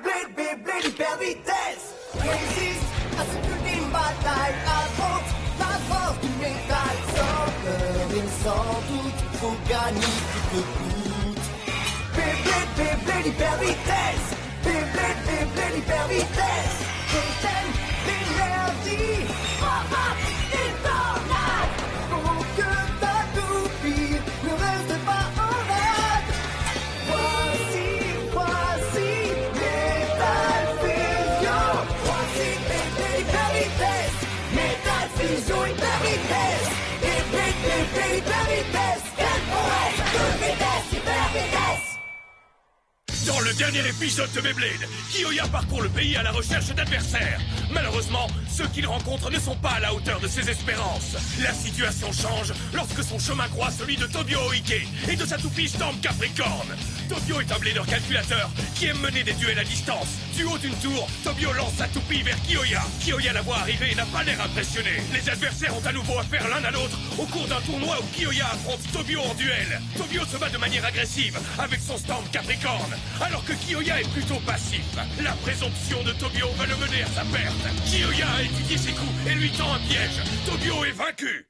Beyblade, hyper vitesse. Résiste à cette ultime bataille. Affronte la force du métal. Sans peur et sans doute, faut gagner coûte que coûte. Beyblade, hyper vitesse. Beyblade, hyper vitesse. Fontaine d'énergie. Pop-up, une tornade. Pour que ta toupie ne reste pas en rade. Voici Metal Fusion. Voici Beyblade, hyper vitesse. Metal Fusion, hyper vitesse. Beyblade, hyper vitesse. Quelle prouesse, toute vitesse, hyper vitesse. Dans le dernier épisode de Beyblade, Kyoya parcourt le pays à la recherche d'adversaires. Malheureusement, ceux qu'il rencontre ne sont pas à la hauteur de ses espérances. La situation change lorsque son chemin croise celui de Tobio Oike et de sa toupie Storm Capricorne. Tobio est un blader calculateur qui aime mener des duels à distance. Du haut d'une tour, Tobio lance sa toupie vers Kyoya. Kyoya la voit arriver et n'a pas l'air impressionné. Les adversaires ont à nouveau affaire l'un à l'autre au cours d'un tournoi où Kyoya affronte Tobio en duel. Tobio se bat de manière agressive avec son Storm Capricorne, alors que Kyoya est plutôt passif. La présomption de Tobio va le mener à sa perte. Kyoya a étudié ses coups et lui tend un piège. Tobio est vaincu.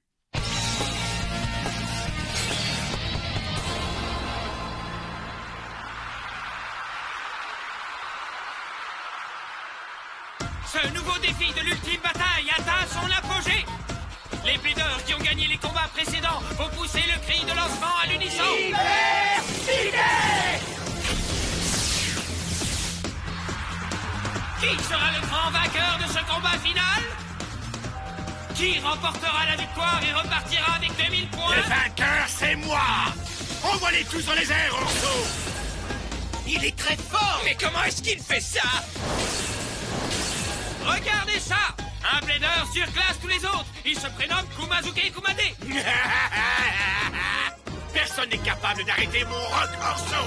Ce nouveau défi de l'ultime bataille atteint son apogée. Les plaideurs qui ont gagné les combats précédents vont pousser le cri de lancement à l'unisson. Qui sera le grand vainqueur de ce combat final? Qui remportera la victoire et repartira avec 2000 points? Le vainqueur, c'est moi. Envoie-les tous dans les airs, Orso. Il est très fort. Mais comment est-ce qu'il fait ça? Regardez ça. Un blader surclasse tous les autres. Il se prénomme Kumazuke Kumade. Personne n'est capable d'arrêter mon rock, Orso.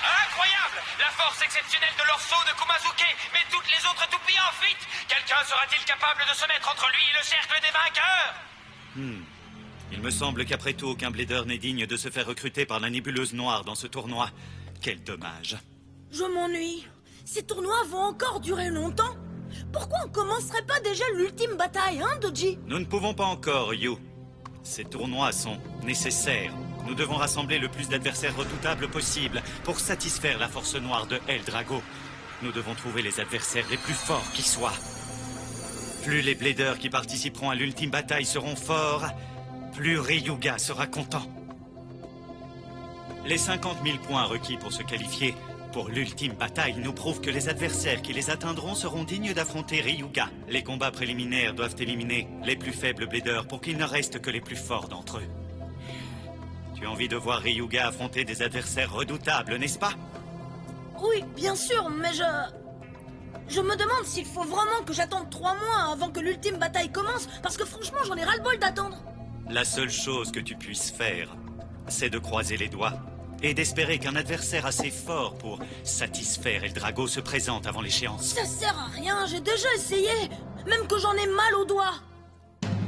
Incroyable! La force exceptionnelle de l'orso de Kumazuke met toutes les autres toupies en fuite. Quelqu'un sera-t-il capable de se mettre entre lui et le cercle des vainqueurs? Il me semble qu'après tout, aucun blader n'est digne de se faire recruter par la nébuleuse noire dans ce tournoi. Quel dommage. Je m'ennuie. Ces tournois vont encore durer longtemps. Pourquoi on commencerait pas déjà l'ultime bataille, hein, Doji? Nous ne pouvons pas encore, Ryu. Ces tournois sont nécessaires. Nous devons rassembler le plus d'adversaires redoutables possible pour satisfaire la force noire de El Drago. Nous devons trouver les adversaires les plus forts qui soient. Plus les bladers qui participeront à l'ultime bataille seront forts, plus Ryuga sera content. Les 50 000 points requis pour se qualifier pour l'ultime bataille nous prouvent que les adversaires qui les atteindront seront dignes d'affronter Ryuga. Les combats préliminaires doivent éliminer les plus faibles bladers pour qu'il ne reste que les plus forts d'entre eux. Tu as envie de voir Ryuga affronter des adversaires redoutables, n'est-ce pas? Oui, bien sûr, mais je me demande s'il faut vraiment que j'attende 3 mois avant que l'ultime bataille commence, parce que franchement, j'en ai ras-le-bol d'attendre. La seule chose que tu puisses faire, c'est de croiser les doigts et d'espérer qu'un adversaire assez fort pour satisfaire El Drago se présente avant l'échéance. Ça sert à rien, j'ai déjà essayé, même que j'en ai mal aux doigts.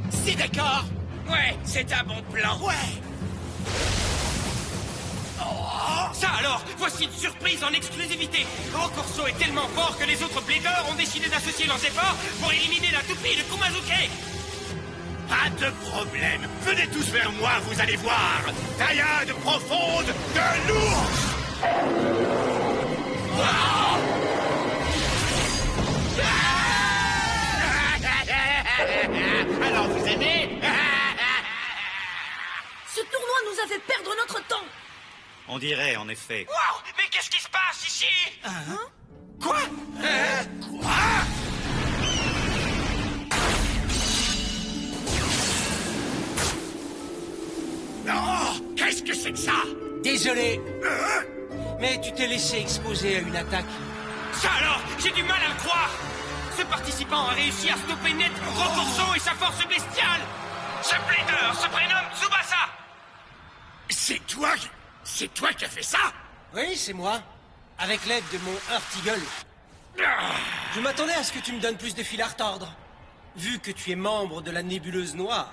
C'est d'accord. Ouais, c'est un bon plan. Ouais. Ça alors, voici une surprise en exclusivité. Rocorso est tellement fort que les autres bladers ont décidé d'associer leurs efforts pour éliminer la toupie de Kumazuke. Pas de problème. Venez tous vers moi, vous allez voir. Taillade profonde de l'ours. Alors vous aimez? Ce tournoi nous a fait perdre notre temps. On dirait, en effet. Wow, mais qu'est-ce qui se passe ici? Quoi? Quoi? Non! Qu'est-ce que c'est que ça? Désolé, mais tu t'es laissé exposer à une attaque. Ça alors, j'ai du mal à le croire. Ce participant a réussi à stopper net Rocorso et sa force bestiale. Ce blader se prénomme Tsubasa. C'est toi qui as fait ça? Oui, c'est moi, avec l'aide de mon Heart Eagle. Je m'attendais à ce que tu me donnes plus de fil à retordre, vu que tu es membre de la nébuleuse noire.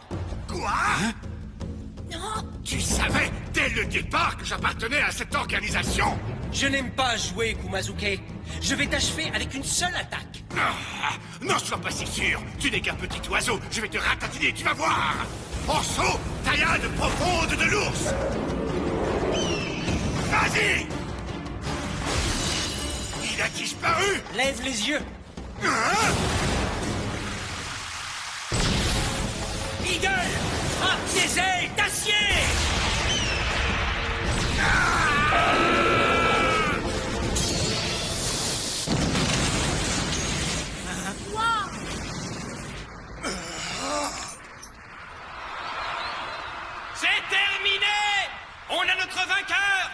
Quoi? Tu savais dès le départ que j'appartenais à cette organisation? Je n'aime pas jouer, Kumazuke. Je vais t'achever avec une seule attaque. Ah, non, je suis pas si sûr. Tu n'es qu'un petit oiseau. Je vais te ratatiner, tu vas voir. En saut, taillade profonde de l'ours. Vas-y. Il a disparu. Lève les yeux. Hein? Eagle, frappe des ailes d'acier. C'est terminé. On a notre vainqueur.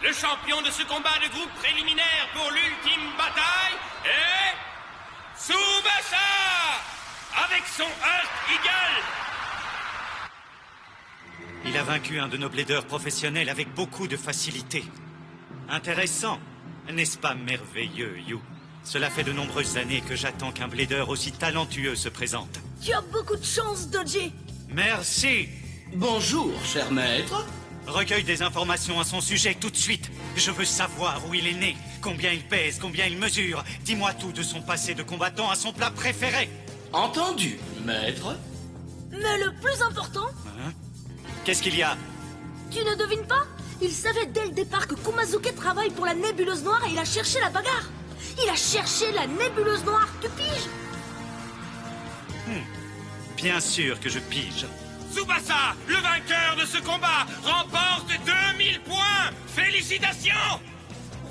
Le champion de ce combat de groupe préliminaire pour l'ultime bataille est... Tsubasa, avec son Earth Eagle. Il a vaincu un de nos bladeurs professionnels avec beaucoup de facilité. Intéressant, n'est-ce pas merveilleux, Yu? Cela fait de nombreuses années que j'attends qu'un bladeur aussi talentueux se présente. Tu as beaucoup de chance, Dodgy. Merci. Bonjour, cher maître. Recueille des informations à son sujet tout de suite. Je veux savoir où il est né, combien il pèse, combien il mesure. Dis-moi tout de son passé de combattant à son plat préféré. Entendu, maître. Mais le plus important, Hein? Qu'est-ce qu'il y a? tu ne devines pas? Il savait dès le départ que Kumazuke travaille pour la nébuleuse noire et il a cherché la bagarre. Il a cherché la nébuleuse noire, tu piges? Bien sûr que je pige. Tsubasa, le vainqueur de ce combat, remporte 2000 points. Félicitations.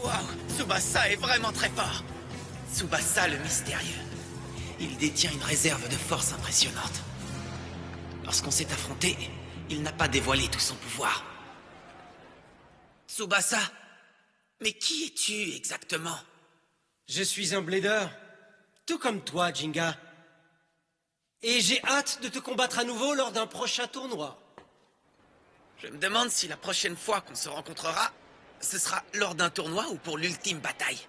Waouh, Tsubasa est vraiment très fort. Tsubasa le mystérieux. Il détient une réserve de force impressionnante. Lorsqu'on s'est affronté, il n'a pas dévoilé tout son pouvoir. Tsubasa, mais qui es-tu exactement? Je suis un blader. Tout comme toi, Jinga. Et j'ai hâte de te combattre à nouveau lors d'un prochain tournoi. Je me demande si la prochaine fois qu'on se rencontrera, ce sera lors d'un tournoi ou pour l'ultime bataille.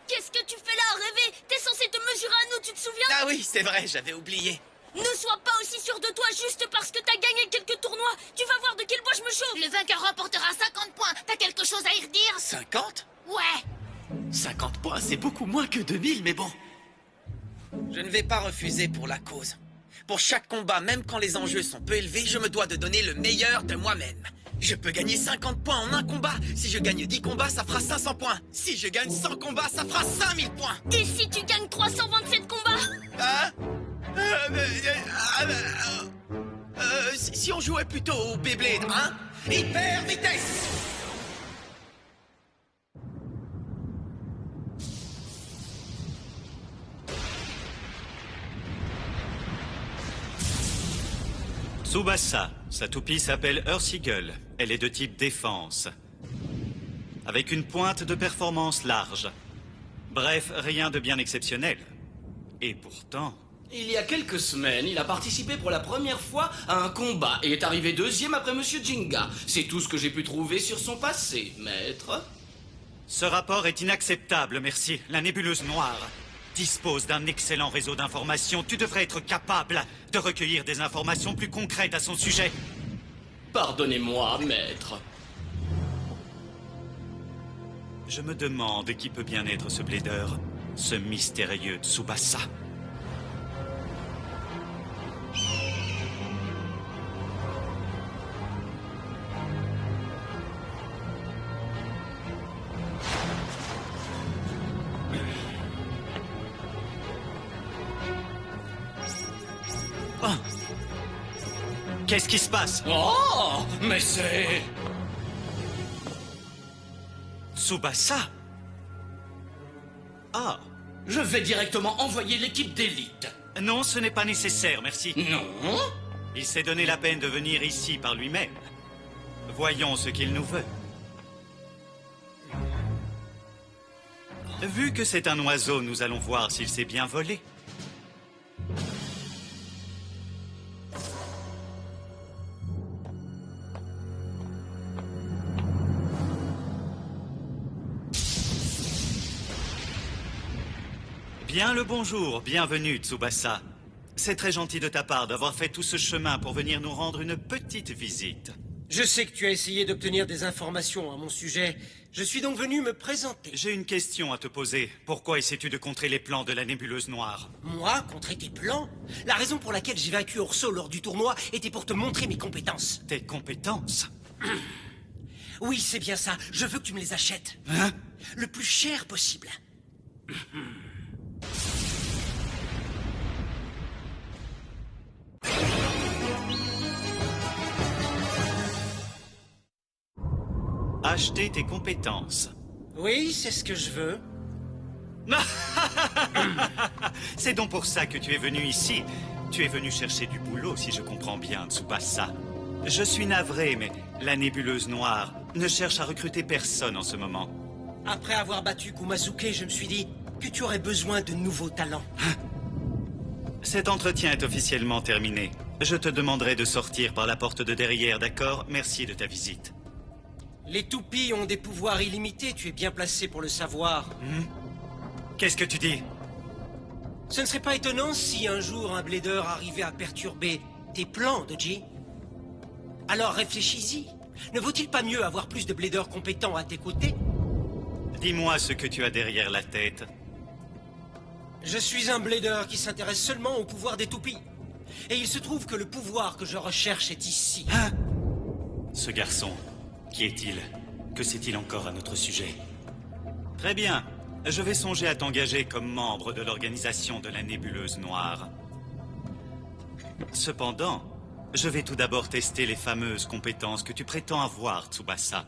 Qu'est-ce que tu fais là, rêver? T'es censé te mesurer à nous, tu te souviens? Ah oui, c'est vrai, j'avais oublié. Ne sois pas aussi sûr de toi juste parce que t'as gagné quelques tournois. Tu vas voir de quel bois je me chauffe. Le vainqueur remportera 50 points. T'as quelque chose à y redire? 50? Ouais. 50 points, c'est beaucoup moins que 2000, mais bon. Je ne vais pas refuser pour la cause. Pour chaque combat, même quand les enjeux sont peu élevés, je me dois de donner le meilleur de moi-même. Je peux gagner 50 points en un combat. Si je gagne 10 combats, ça fera 500 points. Si je gagne 100 combats, ça fera 5000 points. Et si tu gagnes 327 combats? Hein? Si on jouait plutôt au Beyblade, hein? Hyper vitesse! Tsubasa, sa toupie s'appelle Earth Eagle. Elle est de type défense. Avec une pointe de performance large. Bref, rien de bien exceptionnel. Et pourtant... Il y a quelques semaines, il a participé pour la première fois à un combat et est arrivé deuxième après Monsieur Jinga. C'est tout ce que j'ai pu trouver sur son passé, maître. Ce rapport est inacceptable, merci. La nébuleuse noire dispose d'un excellent réseau d'informations. Tu devrais être capable de recueillir des informations plus concrètes à son sujet. Pardonnez-moi, maître. Je me demande qui peut bien être ce blader, ce mystérieux Tsubasa. Oh. Qu'est-ce qui se passe? Oh, mais c'est... Tsubasa? Ah. Je vais directement envoyer l'équipe d'élite. Non, ce n'est pas nécessaire, merci. Non? Il s'est donné la peine de venir ici par lui-même. Voyons ce qu'il nous veut. Vu que c'est un oiseau, nous allons voir s'il s'est bien volé. Bien le bonjour, bienvenue Tsubasa. C'est très gentil de ta part d'avoir fait tout ce chemin pour venir nous rendre une petite visite. Je sais que tu as essayé d'obtenir des informations à mon sujet. Je suis donc venu me présenter. J'ai une question à te poser. Pourquoi essaies-tu de contrer les plans de la nébuleuse noire? Moi, contrer tes plans? La raison pour laquelle j'ai vaincu Orso lors du tournoi était pour te montrer mes compétences. Tes compétences? Oui, c'est bien ça. Je veux que tu me les achètes. Hein? Le plus cher possible. Acheter tes compétences. Oui, c'est ce que je veux. C'est donc pour ça que tu es venu ici. Tu es venu chercher du boulot, si je comprends bien, Tsubasa. Je suis navré, mais la nébuleuse noire ne cherche à recruter personne en ce moment. Après avoir battu Kumazuke, je me suis dit que tu aurais besoin de nouveaux talents. Cet entretien est officiellement terminé. Je te demanderai de sortir par la porte de derrière, d'accord? Merci de ta visite. Les toupies ont des pouvoirs illimités, tu es bien placé pour le savoir. Qu'est-ce que tu dis? Ce ne serait pas étonnant si un jour un blader arrivait à perturber tes plans, Doji. Alors réfléchis-y. Ne vaut-il pas mieux avoir plus de bladers compétents à tes côtés? Dis-moi ce que tu as derrière la tête. Je suis un blader qui s'intéresse seulement au pouvoir des toupies. Et il se trouve que le pouvoir que je recherche est ici. Hein? Ce garçon, qui est-il? Que sait-il encore à notre sujet? Très bien. Je vais songer à t'engager comme membre de l'organisation de la nébuleuse noire. Cependant, je vais tout d'abord tester les fameuses compétences que tu prétends avoir, Tsubasa.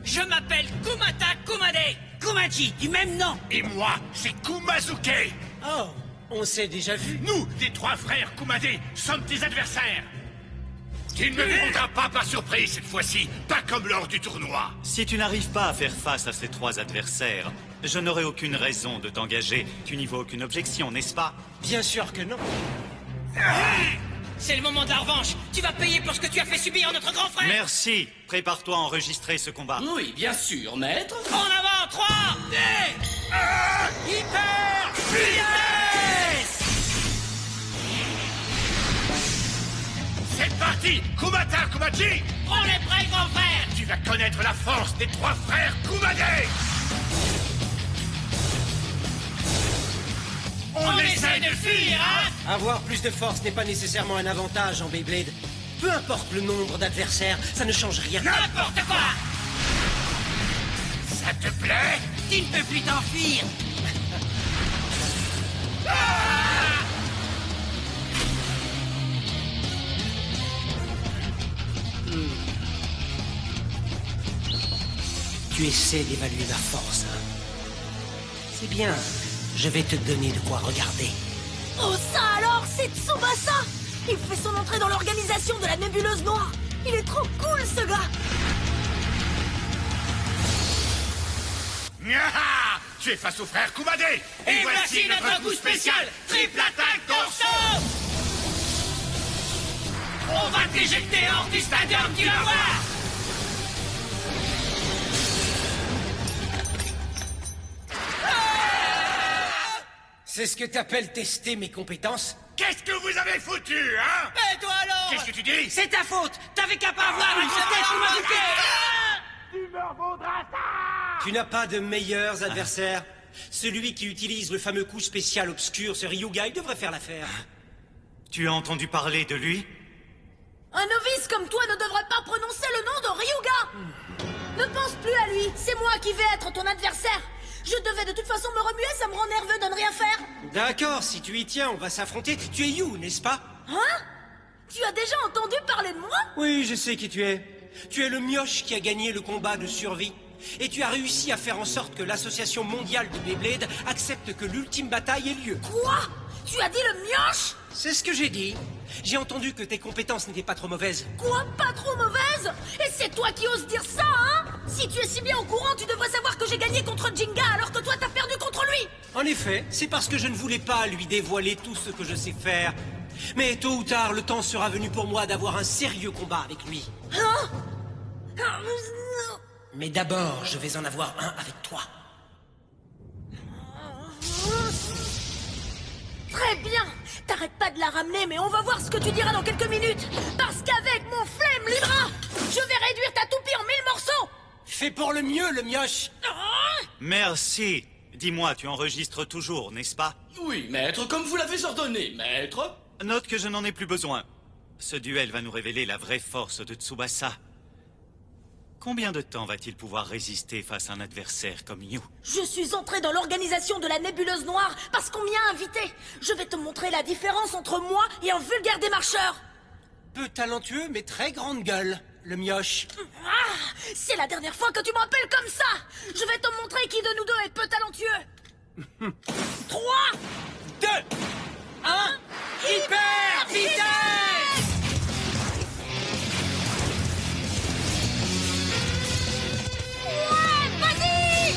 Je m'appelle Kumata Kumade Kumaji, du même nom. Et moi, c'est Kumazuke. Oh, on s'est déjà vu. Nous, les trois frères Kumade, sommes tes adversaires. Tu ne me prendras pas par surprise cette fois-ci, pas comme lors du tournoi. Si tu n'arrives pas à faire face à ces trois adversaires, je n'aurai aucune raison de t'engager. Tu n'y vois aucune objection, n'est-ce pas? Bien sûr que non. C'est le moment de la revanche. Tu vas payer pour ce que tu as fait subir à notre grand frère. Merci. Prépare-toi à enregistrer ce combat. Oui, bien sûr, maître. En avant, 3, 2, hyper vitesse. C'est parti, Kumata Kumaji. On est prêt, grand frère. Tu vas connaître la force des trois frères Kumade. On essaie de fuir, hein? Avoir plus de force n'est pas nécessairement un avantage en Beyblade. Peu importe le nombre d'adversaires, ça ne change rien. N'importe quoi. Ça te plaît? Tu ne peux plus t'enfuir. Tu essaies d'évaluer ma force, hein? C'est bien. Je vais te donner de quoi regarder. Oh ça alors, c'est Tsubasa! Il fait son entrée dans l'organisation de la nébuleuse noire. Il est trop cool ce gars! Ah, tu es face au frère Kumade. Et voici notre coup spécial, triple attaque d'Orso. On va t'éjecter hors du stadium, tu vas voir. C'est ce que t'appelles tester mes compétences? Qu'est-ce que vous avez foutu, hein? Et toi alors? Qu'est-ce que tu dis? C'est ta faute. T'avais qu'à pas avoir une grosse tête Kumazuke. Tu n'as pas de meilleurs adversaires? Celui qui utilise le fameux coup spécial obscur, ce Ryuga, il devrait faire l'affaire. Tu as entendu parler de lui? Un novice comme toi ne devrait pas prononcer le nom de Ryuga! Ne pense plus à lui, c'est moi qui vais être ton adversaire! Je devais de toute façon me remuer, ça me rend nerveux de ne rien faire! D'accord, si tu y tiens, on va s'affronter. Tu es Yu, n'est-ce pas? Hein? Tu as déjà entendu parler de moi? Oui, je sais qui tu es. Tu es le mioche qui a gagné le combat de survie. Et tu as réussi à faire en sorte que l'association mondiale de Beyblade accepte que l'ultime bataille ait lieu. Quoi? Tu as dit le mioche? C'est ce que j'ai dit. J'ai entendu que tes compétences n'étaient pas trop mauvaises. Quoi? Pas trop mauvaise? Et c'est toi qui oses dire ça, hein? Si tu es si bien au courant, tu devrais savoir que j'ai gagné contre Jinga alors que toi t'as perdu contre lui! En effet, c'est parce que je ne voulais pas lui dévoiler tout ce que je sais faire Mais tôt ou tard, le temps sera venu pour moi d'avoir un sérieux combat avec lui. Mais d'abord, je vais en avoir un avec toi. Très bien. T'arrêtes pas de la ramener, mais on va voir ce que tu diras dans quelques minutes. Parce qu'avec mon flemme Libra, je vais réduire ta toupie en 1000 morceaux. Fais pour le mieux, le mioche. Merci. Dis-moi, tu enregistres toujours, n'est-ce pas? Oui, maître, comme vous l'avez ordonné, maître. Note que je n'en ai plus besoin. Ce duel va nous révéler la vraie force de Tsubasa. Combien de temps va-t-il pouvoir résister face à un adversaire comme Yu? Je suis entré dans l'organisation de la nébuleuse noire parce qu'on m'y a invité. Je vais te montrer la différence entre moi et un vulgaire démarcheur. Peu talentueux, mais très grande gueule, le mioche. Ah, c'est la dernière fois que tu m'appelles comme ça. Je vais te montrer qui de nous deux est peu talentueux. 3, 2, 1, hyper vitesse! Ouais, vas-y!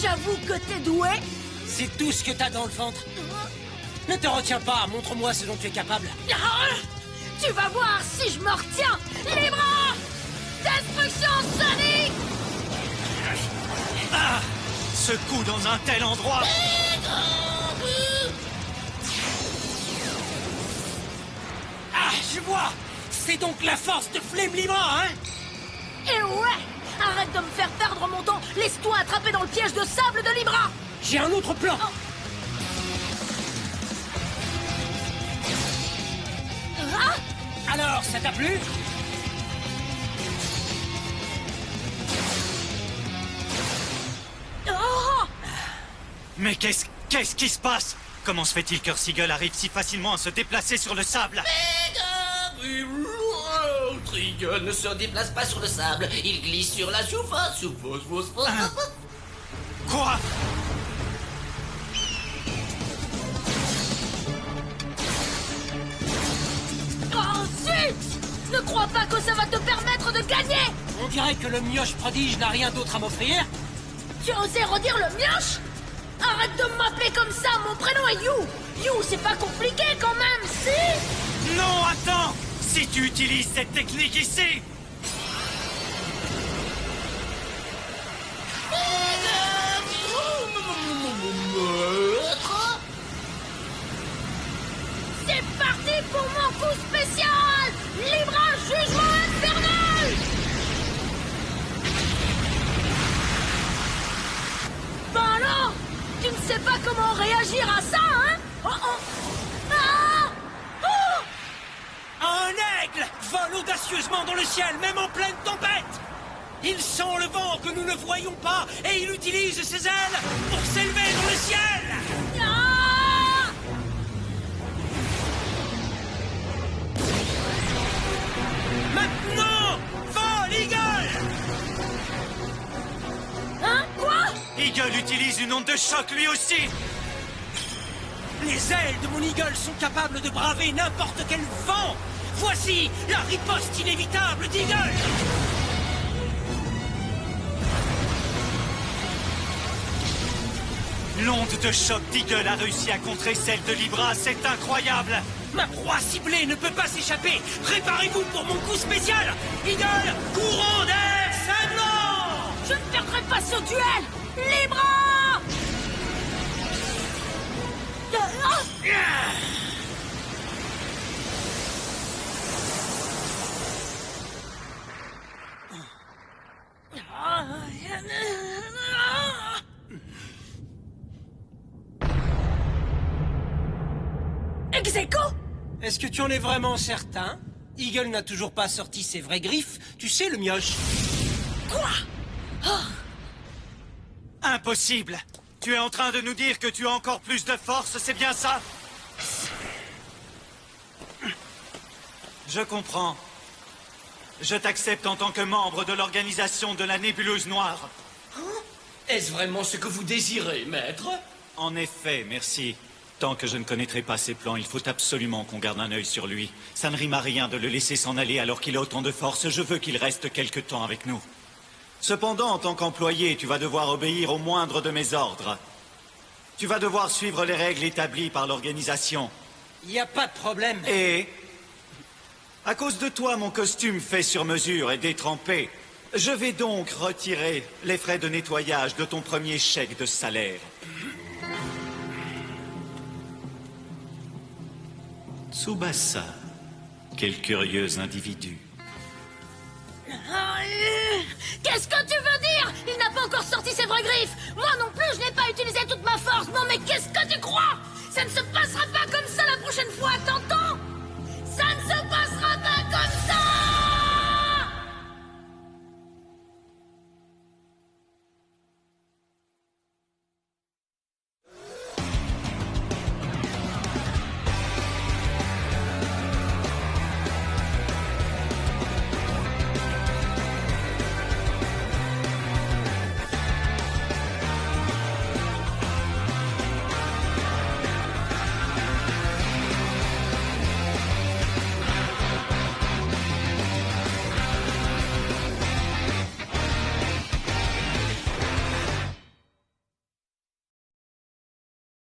J'avoue que t'es doué. C'est tout ce que t'as dans le ventre. Ne te retiens pas, montre-moi ce dont tu es capable. Ah, tu vas voir si je me retiens. Libra! Destruction sonique! Ah! Ce coup dans un tel endroit! Ah, je vois! C'est donc la force de Flame Libra, hein? Et ouais! Arrête de me faire perdre mon temps. Laisse-toi attraper dans le piège de sable de Libra. J'ai un autre plan. Ah! Alors, ça t'a plu? Oh! Mais qu'est-ce qui se passe? Comment se fait-il que Seagull arrive si facilement à se déplacer sur le sable? Trigger ne se déplace pas sur le sable, il glisse sur la surface. Quoi? Oh zut! Ne crois pas que ça va te permettre de gagner! On dirait que le mioche prodige n'a rien d'autre à m'offrir. Tu osais redire le mioche? Arrête de m'appeler comme ça, mon prénom est You! You, c'est pas compliqué quand même, si? Non, attends! Si tu utilises cette technique ici! C'est parti pour mon coup spécial! Libra Jugement Infernal! Ben alors, tu ne sais pas comment réagir à ça, hein? Oh, oh. Ah! Oh! Un aigle vole audacieusement dans le ciel, même en pleine tempête. Il sent le vent que nous ne voyons pas et il utilise ses ailes pour s'élever dans le ciel. Ah! Maintenant, vole, Eagle! Hein? Quoi? Eagle utilise une onde de choc lui aussi! Les ailes de mon Eagle sont capables de braver n'importe quel vent. Voici la riposte inévitable d'Eagle. L'onde de choc d'Eagle a réussi à contrer celle de Libra, c'est incroyable! Ma proie ciblée ne peut pas s'échapper. Préparez-vous pour mon coup spécial. Eagle, courant d'air sanglant. Je ne perdrai pas ce duel! Libra! Ex-aequo? Est-ce que tu en es vraiment certain? Eagle n'a toujours pas sorti ses vraies griffes. Tu sais, le mioche. Quoi? Impossible! Tu es en train de nous dire que tu as encore plus de force, c'est bien ça? Je comprends. Je t'accepte en tant que membre de l'organisation de la Nébuleuse Noire. Est-ce vraiment ce que vous désirez, maître? En effet, merci. Tant que je ne connaîtrai pas ses plans, il faut absolument qu'on garde un œil sur lui. Ça ne rime à rien de le laisser s'en aller alors qu'il a autant de force. Je veux qu'il reste quelque temps avec nous. Cependant, en tant qu'employé, tu vas devoir obéir au moindre de mes ordres. Tu vas devoir suivre les règles établies par l'organisation. Il n'y a pas de problème. Et... à cause de toi, mon costume fait sur mesure est détrempé. Je vais donc retirer les frais de nettoyage de ton premier chèque de salaire. Tsubasa, quel curieux individu. Qu'est-ce que tu veux dire? Il n'a pas encore sorti ses vraies griffes. Moi non plus, je n'ai pas utilisé toute ma force. Non mais qu'est-ce que tu crois? Ça ne se passera pas comme ça la prochaine fois.